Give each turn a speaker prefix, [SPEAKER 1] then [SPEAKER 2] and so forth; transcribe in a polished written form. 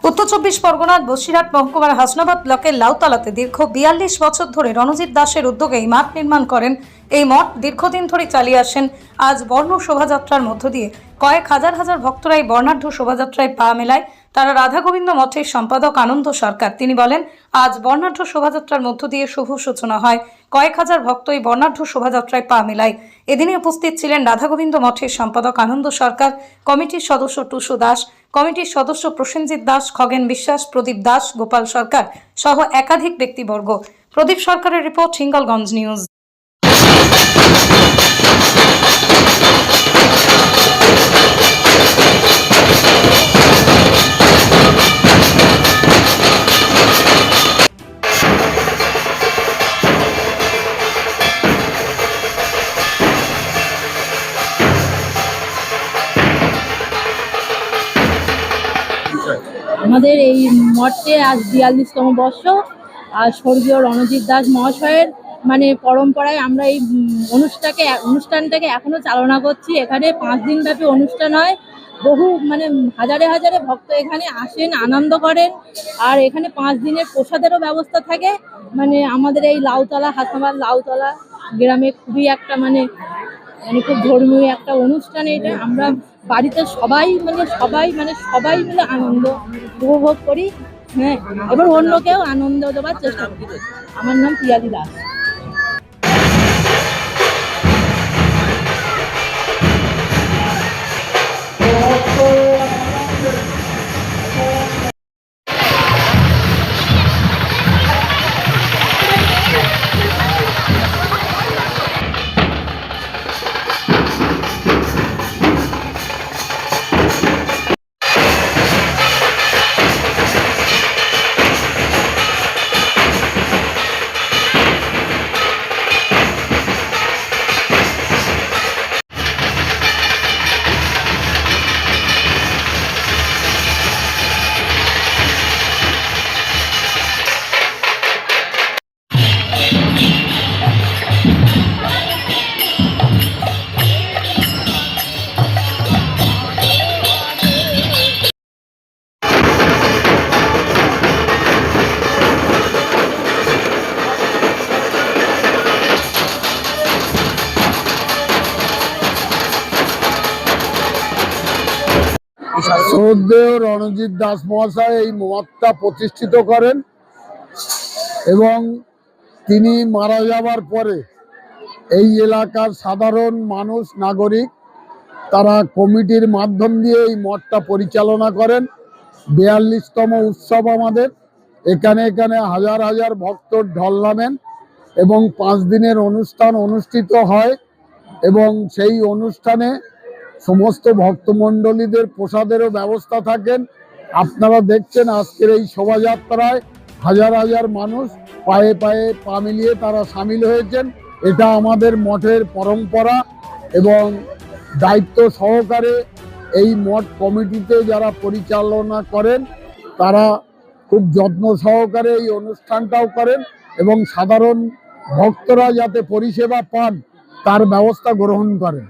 [SPEAKER 1] উত্তর চব্বিশ পরগনার বসিরহাট মহকুমার হাসনাবাদ ব্লকের লাউতলাতে দীর্ঘ ৪২ বছর ধরে রণজিৎ দাসের উদ্যোগে এই মাঠ নির্মাণ করেন। এই মঠ দীর্ঘদিন ধরে চালিয়ে আসেন। আজ বর্ণ শোভাযাত্রার মধ্য দিয়ে কয়েক হাজার হাজার ভক্তরা এই বর্ণাঢ্য শোভাযাত্রায় পা মেলায়। তারা রাধা গোবিন্দ মঠের সম্পাদক আনন্দ সরকার তিনি বলেন, আজ বর্ণাঢ্য শোভাযাত্রার মধ্য দিয়ে শুভ সূচনা হয়। কয়েক হাজার ভক্ত এই বর্ণাঢ্য শোভাযাত্রায় পা মেলায়। এদিনে উপস্থিত ছিলেন রাধা গোবিন্দ মঠের সম্পাদক আনন্দ সরকার, কমিটির সদস্য টুসু দাস, কমিটির সদস্য প্রসেনজিৎ দাস, খগেন বিশ্বাস, প্রদীপ দাস, গোপাল সরকার সহ একাধিক ব্যক্তিবর্গ। প্রদীপ সরকারের রিপোর্ট, হিঙ্গলগঞ্জ নিউজ।
[SPEAKER 2] আমাদের এই মঠে আজ ৪২তম বর্ষ। আর স্বর্গীয় রণজিৎ দাস মহাশয়ের পরম্পরায় আমরা এই অনুষ্ঠানটাকে এখনো চালনা করছি। এখানে 5 দিন ব্যাপী অনুষ্ঠান হয়। বহু হাজারে হাজারে ভক্ত এখানে আসেন, আনন্দ করেন। আর এখানে 5 দিনের প্রসাদেরও ব্যবস্থা থাকে। আমাদের এই হাসনাবাদ লাউতলা গ্রামে খুবই একটা খুব ধর্মীয় একটা অনুষ্ঠান। এটা আমরা বাড়িতে সবাই মিলে আনন্দ উপভোগ করি। হ্যাঁ, এবার অন্যকেও আনন্দ দেওয়ার চেষ্টা করি। আমার নাম পিয়ালি দাস।
[SPEAKER 3] শ্রদ্ধেয় রণজিৎ দাস মহাশয় এই মঠটা প্রতিষ্ঠিত করেন এবং তিনি মারা যাবার পরে এই এলাকার সাধারণ মানুষ, নাগরিক, তারা কমিটির মাধ্যম দিয়ে এই মঠটা পরিচালনা করেন। ৪২তম উৎসব আমাদের এখানে হাজার হাজার ভক্ত ঢল নামেন এবং 5 দিনের অনুষ্ঠান অনুষ্ঠিত হয় এবং সেই অনুষ্ঠানে সমস্ত ভক্তমণ্ডলীদের প্রসাদেরও ব্যবস্থা থাকেন। আপনারা দেখছেন আজকের এই শোভাযাত্রায় হাজার হাজার মানুষ পায়ে পায়ে পা মিলিয়ে তারা সামিল হয়েছেন। এটা আমাদের মঠের পরম্পরা এবং দায়িত্ব সহকারে এই মঠ কমিটিতে যারা পরিচালনা করেন তারা খুব যত্ন সহকারে এই অনুষ্ঠানটাও করেন এবং সাধারণ ভক্তরা যাতে পরিষেবা পান তার ব্যবস্থা গ্রহণ করেন।